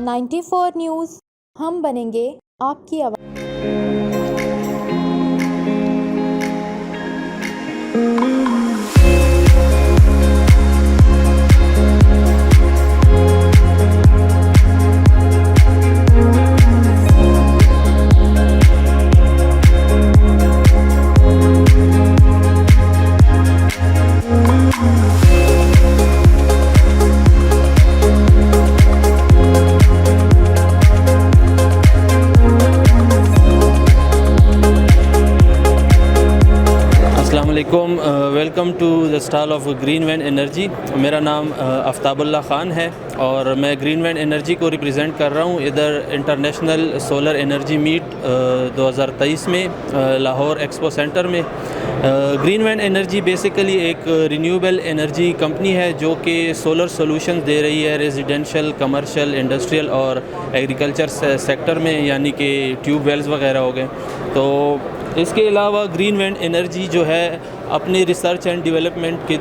94 news, हम बनेंगे आपकी आवाज़। Welcome to the stall of green van energy. मेरा नाम आफ्ताबुल्ला ख़ान है और मैं ग्रीन वैन एनर्जी को रिप्रेजेंट कर रहा हूँ इधर इंटरनेशनल सोलर एनर्जी मीट 2023 में लाहौर एक्सपो सेंटर में। ग्रीन वैन एनर्जी बेसिकली एक रिन्यूएबल एनर्जी कंपनी है जो कि सोलर सॉल्यूशंस दे रही है रेजिडेंशियल, कमर्शियल, इंडस्ट्रियल और एग्रीकल्चर सेक्टर में, यानी कि ट्यूब वेल्स वगैरह हो गए। तो इसके अलावा ग्रीन वैन एनर्जी जो है अपनी रिसर्च एंड डेवलपमेंट के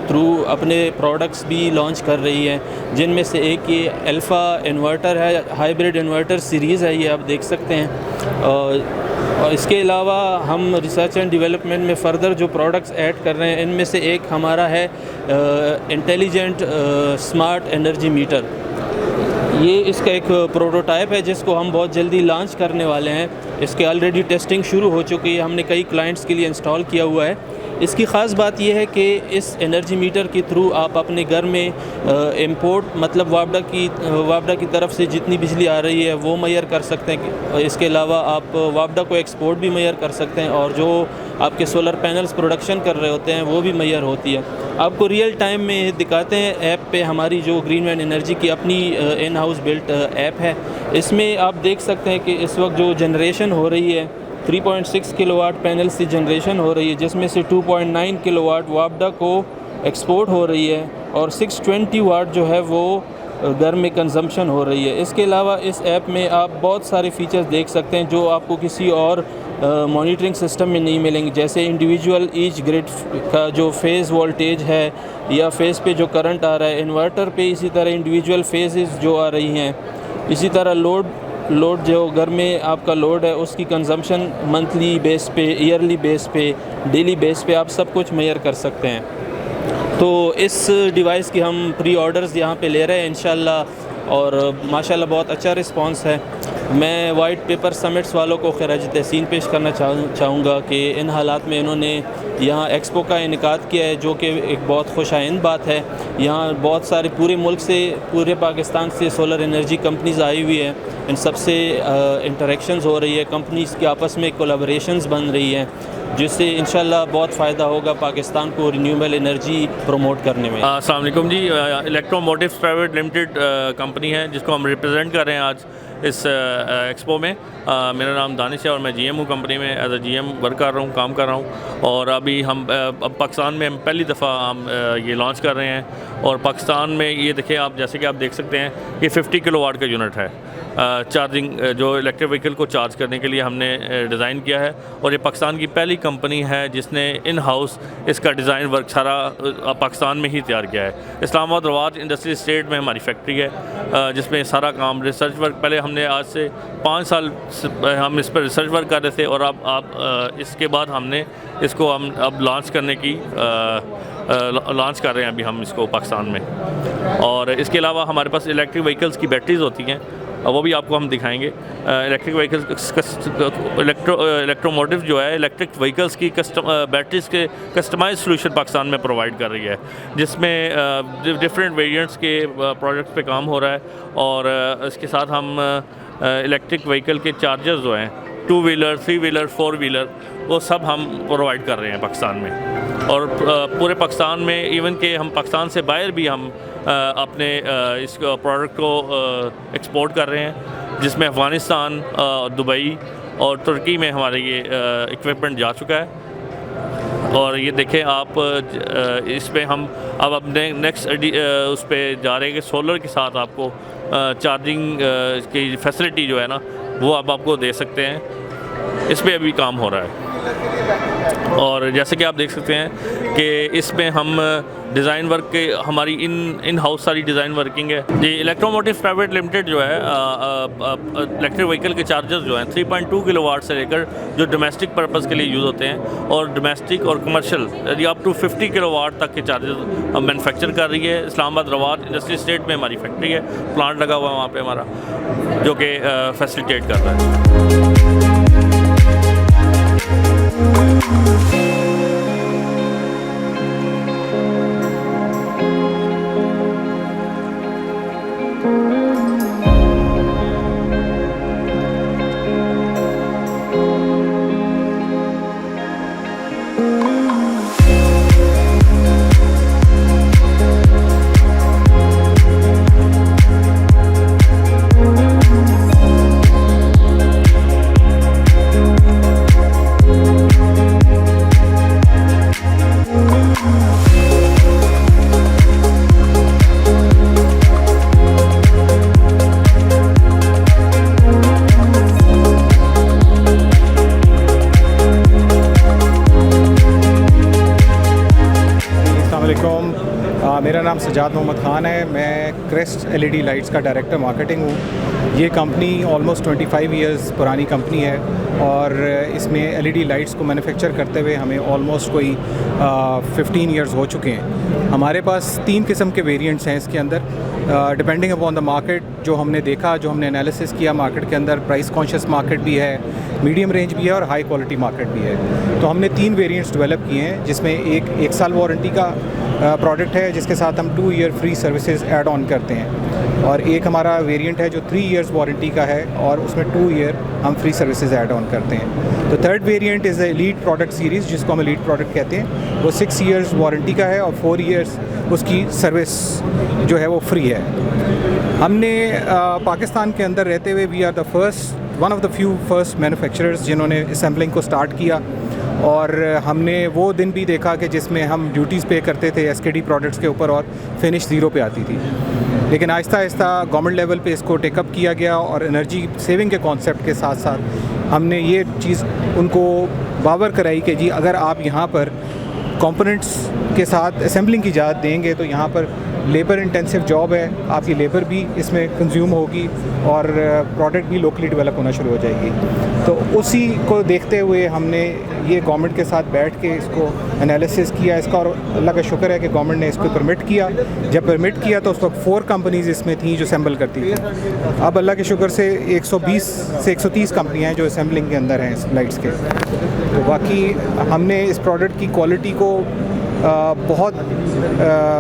थ्रू अपने प्रोडक्ट्स भी लॉन्च कर रही है, जिनमें से एक ये अल्फ़ा इन्वर्टर है, हाइब्रिड इन्वर्टर सीरीज़ है, ये आप देख सकते हैं। और इसके अलावा हम रिसर्च एंड डेवलपमेंट में फ़र्दर जो प्रोडक्ट्स ऐड कर रहे हैं, इनमें से एक हमारा है इंटेलिजेंट स्मार्ट एनर्जी मीटर। ये इसका एक प्रोटोटाइप है जिसको हम बहुत जल्दी लॉन्च करने वाले हैं। इसके ऑलरेडी टेस्टिंग शुरू हो चुकी है, हमने कई क्लाइंट्स के लिए इंस्टॉल किया हुआ है। इसकी ख़ास बात यह है कि इस एनर्जी मीटर के थ्रू आप अपने घर में इंपोर्ट मतलब वापडा की तरफ से जितनी बिजली आ रही है वो मैयर कर सकते हैं। इसके अलावा आप वापडा को एक्सपोर्ट भी मैयर कर सकते हैं और जो आपके सोलर पैनल्स प्रोडक्शन कर रहे होते हैं वो भी मैयर होती है। आपको रियल टाइम में दिखाते हैं ऐप पे, हमारी जो ग्रीन वैन एनर्जी की अपनी इन हाउस बिल्ट ऐप है। इसमें आप देख सकते हैं कि इस वक्त जो जनरेशन हो रही है 3.6 किलोवाट पैनल से जनरेशन हो रही है, जिसमें से 2.9 किलोवाट वापडा को एक्सपोर्ट हो रही है और 620 वाट जो है वो घर में कंजम्पशन हो रही है। इसके अलावा इस ऐप में आप बहुत सारे फीचर्स देख सकते हैं जो आपको किसी और मॉनिटरिंग सिस्टम में नहीं मिलेंगे, जैसे इंडिविजुअल ईच ग्रिड का जो फेज़ वोल्टेज है या फेज़ पे जो करंट आ रहा है, इन्वर्टर पे इसी तरह इंडिविजुअल फेजेस जो आ रही हैं, इसी तरह लोड जो घर में आपका लोड है उसकी कंजम्पशन मंथली बेस पे, ईयरली बेस पे, डेली बेस पे आप सब कुछ मेजर कर सकते हैं। तो इस डिवाइस की हम प्री ऑर्डर्स यहाँ पे ले रहे हैं इंशाल्लाह और माशाल्लाह बहुत अच्छा रिस्पांस है। मैं वाइट पेपर समिट्स वालों को खिराज तहसीन पेश करना चाहूँगा कि इन हालात में इन्होंने यहाँ एक्सपो का इनेकाद किया है, जो कि एक बहुत खुशाइंद बात है। यहाँ बहुत सारे पूरे मुल्क से, पूरे पाकिस्तान से सोलर एनर्जी कंपनीज़ आई हुई है, इन सब से इंटरेक्शंस हो रही है, कंपनीज़ की आपस में कोलैबोरेशंस बन रही हैं, जिससे इंशाल्लाह बहुत फ़ायदा होगा पाकिस्तान को रिन्यूएबल एनर्जी प्रमोट करने में। अस्सलाम वालेकुम जी। इलेक्ट्रोमोटिव्स प्राइवेट लिमिटेड कंपनी है जिसको हम रिप्रेजेंट कर रहे हैं आज इस एक्सपो में। मेरा नाम दानिश है और मैं जीएम हूँ कंपनी में, एज अ जीएम वर्क कर रहा हूँ, काम कर रहा हूँ। और अभी हम अब पाकिस्तान में हम पहली दफ़ा हम ये लॉन्च कर रहे हैं। और पाकिस्तान में ये देखें आप, जैसे कि आप देख सकते हैं, ये 50 किलोवाट का यूनिट है। चार्जिंग जो इलेक्ट्रिक व्हीकल को चार्ज करने के लिए हमने डिज़ाइन किया है और ये पाकिस्तान की पहली कंपनी है जिसने इन हाउस इसका डिज़ाइन वर्क सारा पाकिस्तान में ही तैयार किया है। इस्लामाबाद रवाज इंडस्ट्री स्टेट में हमारी फैक्ट्री है जिसमें सारा काम रिसर्च वर्क, पहले हमने आज से 5 साल हम इस पर रिसर्च वर्क कर रहे थे और अब इसके बाद हमने इसको हम अब लॉन्च करने की लॉन्च कर रहे हैं अभी हम इसको पाकिस्तान में। और इसके अलावा हमारे पास इलेक्ट्रिक व्हीकल्स की बैटरीज़ होती हैं, वो भी आपको हम दिखाएंगे। इलेक्ट्रिक व्हीकल्स इलेक्ट्रोमोटिव जो है इलेक्ट्रिक व्हीकल्स की बैटरीज़ के कस्टमाइज सॉल्यूशन पाकिस्तान में प्रोवाइड कर रही है, जिसमें डिफरेंट वेरिएंट्स के प्रोजेक्ट्स पे काम हो रहा है। और इसके साथ हम इलेक्ट्रिक व्हीकल के चार्जर्स जो हैं 2 व्हीलर, 3 व्हीलर, 4 व्हीलर, वो सब हम प्रोवाइड कर रहे हैं पाकिस्तान में। और पूरे पाकिस्तान में, इवन के हम पाकिस्तान से बाहर भी हम अपने इस प्रोडक्ट को एक्सपोर्ट कर रहे हैं, जिसमें अफ़गानिस्तान, दुबई और तुर्की में हमारे ये इक्विपमेंट जा चुका है। और ये देखें आप, इस पे हम अब अपने नेक्स्ट उस पर जा रहे हैं कि सोलर के साथ आपको चार्जिंग की फैसिलिटी जो है ना वो अब आपको दे सकते हैं। इस पर अभी काम हो रहा है। और जैसे कि आप देख सकते हैं कि इसमें हम डिज़ाइन वर्क के हमारी इन हाउस सारी डिज़ाइन वर्किंग है। ये इलेक्ट्रोमोटिव प्राइवेट लिमिटेड जो है इलेक्ट्रिक व्हीकल के चार्जर्स जो हैं 3.2 किलोवाट से लेकर जो डोमेस्टिक पर्पज़ के लिए यूज़ होते हैं और डोमेस्टिक और कमर्शियल यदि अप टू 50 किलोवाट तक के चार्जर्स हम मैनुफैक्चर कर रही है। इस्लामाबाद रवाद इंडस्ट्री स्टेट में हमारी फैक्ट्री है, प्लांट लगा हुआ है वहाँ पे हमारा, जो कि फैसिलिटेट कर रहा है। मेरा नाम सजाद मोहम्मद ख़ान है। मैं क्रेस्ट एलईडी लाइट्स का डायरेक्टर मार्केटिंग हूँ। ये कंपनी ऑलमोस्ट 25 इयर्स पुरानी कंपनी है और इसमें एलईडी लाइट्स को मैन्युफैक्चर करते हुए हमें ऑलमोस्ट कोई 15 इयर्स हो चुके हैं। हमारे पास 3 किस्म के वेरिएंट्स हैं इसके अंदर, डिपेंडिंग अपॉन द मार्केट। जो हमने देखा, जो हमने एनालिसिस किया मार्केट के अंदर, प्राइस कॉन्शियस मार्केट भी है, मीडियम रेंज भी है और हाई क्वालिटी मार्केट भी है। तो हमने 3 वेरिएंट्स डेवलप किए हैं, जिसमें एक साल वारंटी का प्रोडक्ट है जिसके साथ हम 2 year free services add on करते हैं, और एक हमारा वेरिएंट है जो 3 इयर्स वारंटी का है और उसमें 2 ईयर हम फ्री सर्विसेज ऐड ऑन करते हैं। तो third variant is elite product series, जिसको हम एलीट प्रोडक्ट कहते हैं। वो 6 इयर्स वारंटी का है और 4 इयर्स उसकी सर्विस जो है वो फ्री है। हमने पाकिस्तान के अंदर रहते हुए we are one of the few first manufacturers जिन्होंने असेंबलिंग को स्टार्ट किया, और हमने वो दिन भी देखा कि जिसमें हम ड्यूटीज़ पे करते थे एसकेडी प्रोडक्ट्स के ऊपर और फिनिश ज़ीरो पे आती थी। लेकिन आहिस्ता आहिस्ता गवर्नमेंट लेवल पे इसको टेकअप किया गया और एनर्जी सेविंग के कॉन्सेप्ट के साथ साथ हमने ये चीज़ उनको बावर कराई कि जी अगर आप यहाँ पर कंपोनेंट्स के साथ असेंबलिंग की इजाज़त देंगे तो यहाँ पर लेबर इंटेंसिव जॉब है, आपकी लेबर भी इसमें कंज्यूम होगी और प्रोडक्ट भी लोकली डेवलप होना शुरू हो जाएगी। तो उसी को देखते हुए हमने ये गवर्नमेंट के साथ बैठ के इसको एनालिसिस किया इसका, और अल्लाह का शुक्र है कि गवर्नमेंट ने इसको परमिट किया। जब परमिट किया तो उस वक्त 4 कंपनीज़ इसमें थी जो असेंबल करती थी। अब अल्लाह के शुक्र से 120 से 130 कंपनियाँ हैं जो असेंबलिंग के अंदर हैं इस लाइट्स के। तो बाकी हमने इस प्रोडक्ट की क्वालिटी को बहुत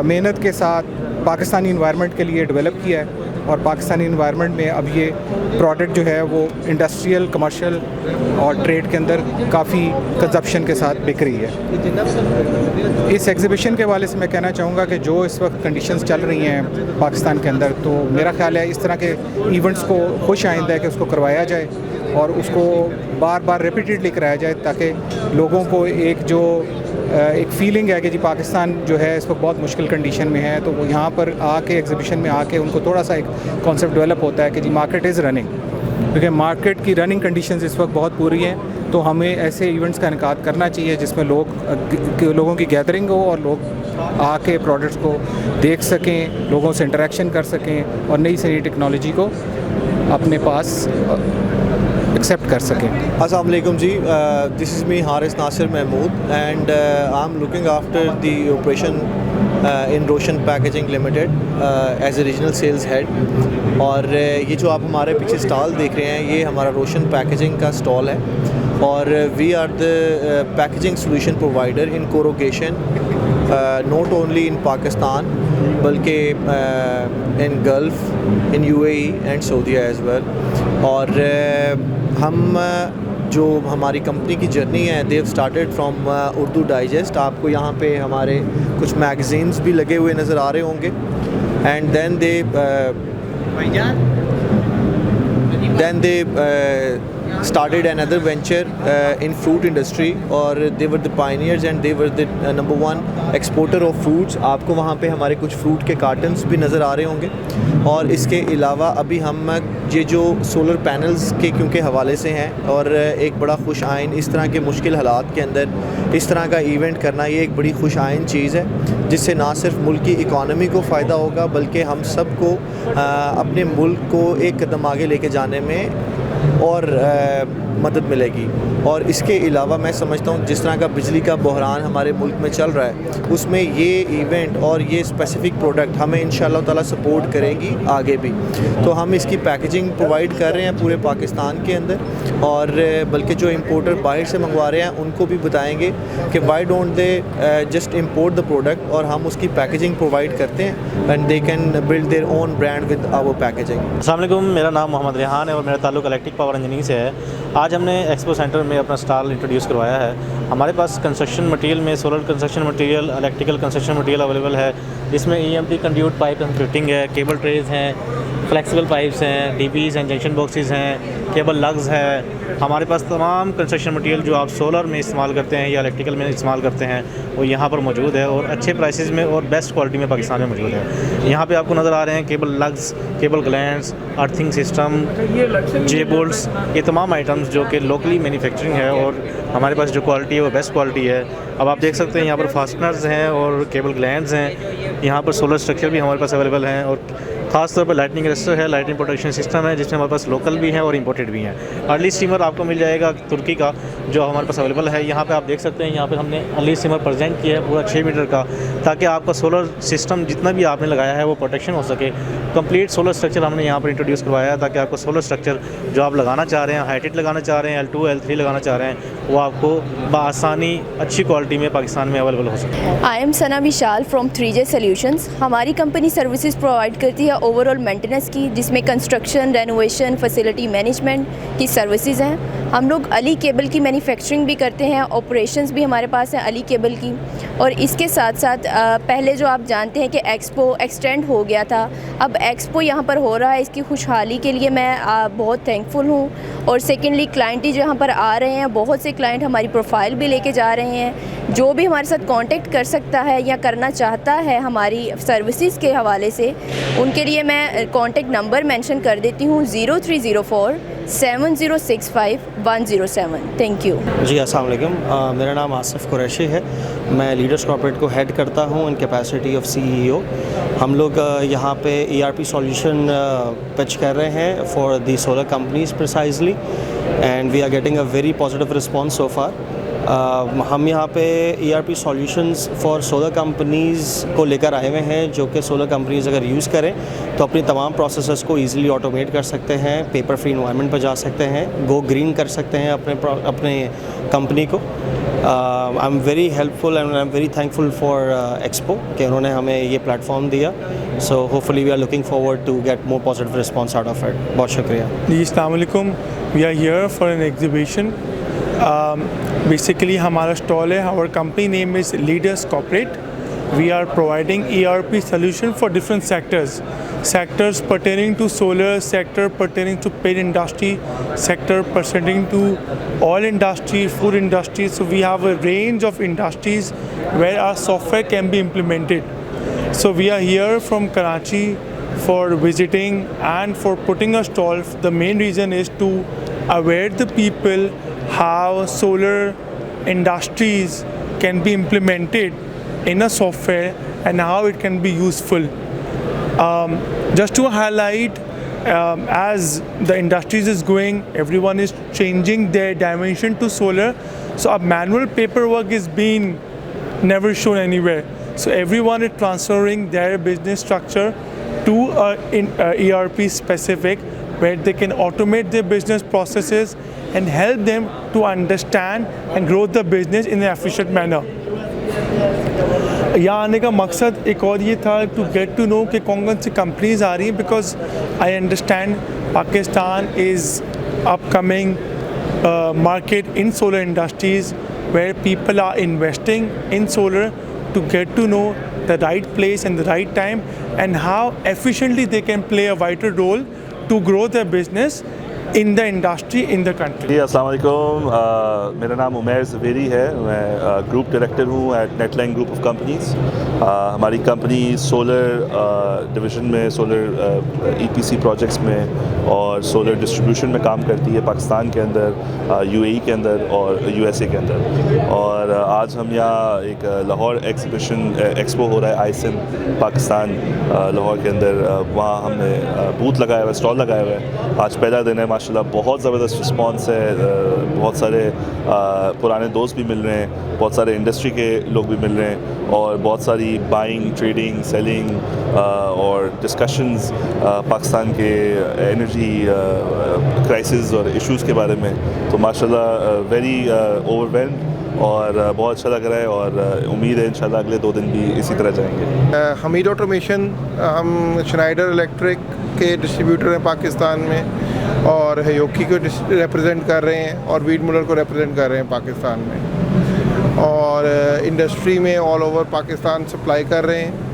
मेहनत के साथ पाकिस्तानी इन्वायरमेंट के लिए डेवलप किया है, और पाकिस्तानी इन्वायरमेंट में अब ये प्रोडक्ट जो है वो इंडस्ट्रियल, कमर्शियल और ट्रेड के अंदर काफ़ी कंजप्शन के साथ बिक रही है। इस एग्ज़िबिशन के हवाले से मैं कहना चाहूँगा कि जो इस वक्त कंडीशंस चल रही हैं पाकिस्तान के अंदर, तो मेरा ख्याल है इस तरह के इवेंट्स को खुश आइंदा है कि उसको करवाया जाए और उसको बार बार रिपीटेडली कराया जाए, ताकि लोगों को एक फीलिंग है कि जी पाकिस्तान जो है इस वक्त बहुत मुश्किल कंडीशन में है। तो वो यहाँ पर आके एग्ज़िबिशन में आके उनको थोड़ा सा एक कॉन्सेप्ट डेवलप होता है कि जी मार्केट इज़ रनिंग, क्योंकि मार्केट की रनिंग कंडीशंस इस वक्त बहुत बुरी हैं। तो हमें ऐसे इवेंट्स का इनेकाद करना चाहिए जिसमें लोगों की गैदरिंग हो और लोग आके प्रोडक्ट्स को देख सकें, लोगों से इंटरेक्शन कर सकें और नई से नई टेक्नोलॉजी को अपने पास एक्सेप्ट कर सकें। अस्सलाम वालेकुम ji, this is me Haris Nasir Mahmood and I am looking after the operation in Roshan packaging limited as a regional sales head. और ये जो आप हमारे पीछे स्टॉल देख रहे हैं ये हमारा रोशन पैकेजिंग का स्टॉल है, और we are the packaging solution provider in corrugation, not only in Pakistan बल्कि in Gulf, in UAE and सऊदीया एज़ वेल। और हम जो हमारी कंपनी की जर्नी है they've started from Urdu digest. आपको यहाँ पे हमारे कुछ मैगज़ीन्स भी लगे हुए नज़र आ रहे होंगे, and then they started another venture in fruit industry और they were the pioneers and they were the number one exporter of fruits. आपको वहाँ पे हमारे कुछ फ्रूट के कार्टन्स भी नज़र आ रहे होंगे। और इसके अलावा अभी हम ये जो सोलर पैनल्स के क्योंकि हवाले से हैं और एक बड़ा खुश आइन इस तरह के मुश्किल हालात के अंदर इस तरह का इवेंट करना, ये एक बड़ी खुश आइन चीज़ है जिससे ना सिर्फ मुल्क की इकॉनमी को फ़ायदा होगा बल्कि हम सब को अपने मुल्क को एक कदम आगे लेके जाने में और मदद मिलेगी। और इसके अलावा मैं समझता हूँ जिस तरह का बिजली का बहरान हमारे मुल्क में चल रहा है उसमें ये इवेंट और ये स्पेसिफ़िक प्रोडक्ट हमें इंशाअल्लाह ताला सपोर्ट करेगी आगे भी। तो हम इसकी पैकेजिंग प्रोवाइड कर रहे हैं पूरे पाकिस्तान के अंदर और बल्कि जो इंपोर्टर बाहर से मंगवा रहे हैं उनको भी बताएंगे कि why don't they just import the product और हम उसकी पैकेजिंग प्रोवाइड करते हैं and they can build their own brand with our packaging. अस्सलाम वालेकुम, मेरा नाम मोहम्मद रेहान है और मेरा ताल्लुक इलेक्ट्रिक पावर इंजीनियरिंग से है। आज हमने एक्सपो सेंटर में अपना स्टॉल इंट्रोड्यूस करवाया है। हमारे पास कंस्ट्रक्शन मटेरियल में solar construction material, electrical construction material available है जिसमें EMT conduit pipe and fitting है, केबल ट्रेज हैं, फ्लेक्सिबल पाइप्स हैं, DPs एंड जंक्शन बॉक्सेस हैं, केबल लग्स है। हमारे पास तमाम कंस्ट्रक्शन मटेरियल जो आप सोलर में इस्तेमाल करते हैं या इलेक्ट्रिकल में इस्तेमाल करते हैं वो यहाँ पर मौजूद है और अच्छे प्राइसेस में और बेस्ट क्वालिटी में पाकिस्तान में मौजूद है। यहाँ पे आपको नज़र आ रहे हैं cable lugs, cable glands, earthing system, J bolts, ये तमाम आइटम्स जो कि लोकली मैन्युफैक्चरिंग है और हमारे पास जो क्वालिटी है वो बेस्ट क्वालिटी है। अब आप देख सकते हैं यहाँ पर फास्टनर्स हैं और केबल ग्लैंड्स हैं। यहाँ पर सोलर स्ट्रक्चर भी हमारे पास अवेलेबल हैं और ख़ास तौर पर लाइटनिंग अरेस्टर है, लाइटनिंग प्रोटेक्शन सिस्टम है जिसमें हमारे पास लोकल भी हैं और इंपोर्टेड भी हैं। अर्ली स्टीमर आपको मिल जाएगा तुर्की का जो हमारे पास अवेलेबल है। यहाँ पे आप देख सकते हैं यहाँ पे हमने अर्ली स्टीमर प्रेजेंट किया है पूरा 6 मीटर का, ताकि आपका सोलर सिस्टम जितना भी आपने लगाया है वो प्रोटेक्शन हो सके। कंप्लीट सोलर स्ट्रक्चर हमने यहाँ पर इंट्रोड्यूस करवाया है ताकि आपको सोलर स्ट्रक्चर जो आप लगाना चाह रहे हैं, हाइटेड लगाना चाह रहे हैं, L2 L3 लगाना चाह रहे हैं, वो आपको बआसानी अच्छी क्वालिटी में पाकिस्तान में अवेलेबल हो सके। I am Sana Vishal from 3J solutions. हमारी कंपनी सर्विसेज प्रोवाइड करती है ओवरऑल मेंटेनेंस की, जिसमें कंस्ट्रक्शन, रेनोवेशन, फैसिलिटी मैनेजमेंट की सर्विसेज हैं। हम लोग अली केबल की मैन्युफैक्चरिंग भी करते हैं, ऑपरेशंस भी हमारे पास है अली केबल की। और इसके साथ साथ पहले जो आप जानते हैं कि एक्सपो एक्सटेंड हो गया था, अब एक्सपो यहाँ पर हो रहा है। इसकी खुशहाली के लिए मैं बहुत थैंकफुल हूँ। और सेकेंडली क्लाइंट जो यहाँ पर आ रहे हैं, बहुत से क्लाइंट हमारी प्रोफाइल भी लेके जा रहे हैं। जो भी हमारे साथ कांटेक्ट कर सकता है या करना चाहता है हमारी सर्विसेज के हवाले से, उनके लिए मैं कांटेक्ट नंबर मेंशन कर देती हूँ 0304 7065 107। थैंक यू जी। अस्सलाम वालेकुम, मेरा नाम आसिफ कुरैशी है। मैं लीडर्स कॉर्पोरेट को हेड करता हूँ इन कैपेसिटी ऑफ CEO। हम लोग यहाँ पे ERP सॉल्यूशन पिच कर रहे हैं for the solar companies precisely and we are getting a very positive response so far. हम यहाँ पे ERP solutions for solar companies को लेकर आए हुए हैं जो कि सोलर कंपनीज़ अगर यूज़ करें तो अपनी तमाम प्रोसेसेस को ईज़िली ऑटोमेट कर सकते हैं, पेपर फ्री इन्वायरमेंट पर जा सकते हैं, गो ग्रीन कर सकते हैं अपने कंपनी को। I am very helpful and I am very thankful for expo कि उन्होंने हमें ये प्लेटफॉर्म दिया। So hopefully we are looking forward to get more positive response out of it. बहुत शुक्रिया जी। अस्सलाम वालेकुम, we are here for an exhibition. Basically हमारा स्टॉल है, our company name is Leaders Corporate. We are providing ERP solution for different sectors pertaining to solar, sector pertaining to paint industry, sector pertaining to oil industry, food industry. So we have a range of industries where our software can be implemented. So we are here from Karachi for visiting and for putting a stall. The main reason is to aware the people how solar industries can be implemented in a software and how it can be useful. Just to highlight, as the industries is going, everyone is changing their dimension to solar. So a manual paperwork is being never shown anywhere. So everyone is transferring their business structure to ERP specific, where they can automate their business processes and help them to understand and grow the business in an efficient manner. यहाँ आने का मकसद एक और ये था to get to know कि कौन कौन सी कंपनीज आ रही हैं, because I understand Pakistan is upcoming market in solar industries where people are investing in solar to get to know the right place and the right time and how efficiently they can play a vital role to grow their business in the industry in the country. जी अस्सलाम वालेकुम, मेरा नाम उमैर ज़वेरी है। मैं group director हूँ eight Netline group of companies. हमारी company solar division में, solar EPC projects में और सोलर डिस्ट्रीब्यूशन में काम करती है पाकिस्तान के अंदर, UAE के अंदर और USA के अंदर। और आज हम यहाँ एक लाहौर एक्सपो हो रहा है ISIM पाकिस्तान लाहौर के अंदर, वहाँ हमने बूथ लगाया हुआ है, स्टॉल लगाया हुआ है। आज पहला दिन है, माशाल्लाह बहुत ज़बरदस्त रिस्पांस है। बहुत सारे पुराने दोस्त भी मिल रहे हैं, बहुत सारे इंडस्ट्री के लोग भी मिल रहे हैं और बहुत सारी बाइंग, ट्रेडिंग, सेलिंग और डिस्कशंस पाकिस्तान के एनर्जी क्राइसिस और इश्यूज़ के बारे में। तो माशाल्लाह वेरी ओवरवेल्म्ड और बहुत अच्छा लग रहा है और उम्मीद है इंशाल्लाह अगले 2 दिन भी इसी तरह जाएंगे। हमीद ऑटोमेशन, हम श्नाइडर इलेक्ट्रिक के डिस्ट्रीब्यूटर हैं पाकिस्तान में और हयोकी को रिप्रेजेंट कर रहे हैं और वीड मुलर को रिप्रेजेंट कर रहे हैं पाकिस्तान में, और इंडस्ट्री में ऑल ओवर पाकिस्तान सप्लाई कर रहे हैं।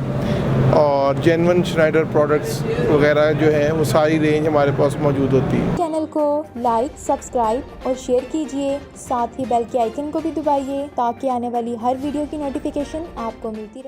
और जेन्युइन श्नाइडर प्रोडक्ट्स वगैरह जो हैं वो सारी रेंज हमारे पास मौजूद होती है। चैनल को लाइक, सब्सक्राइब और शेयर कीजिए, साथ ही बेल के आइकन को भी दबाइए ताकि आने वाली हर वीडियो की नोटिफिकेशन आपको मिलती रहे।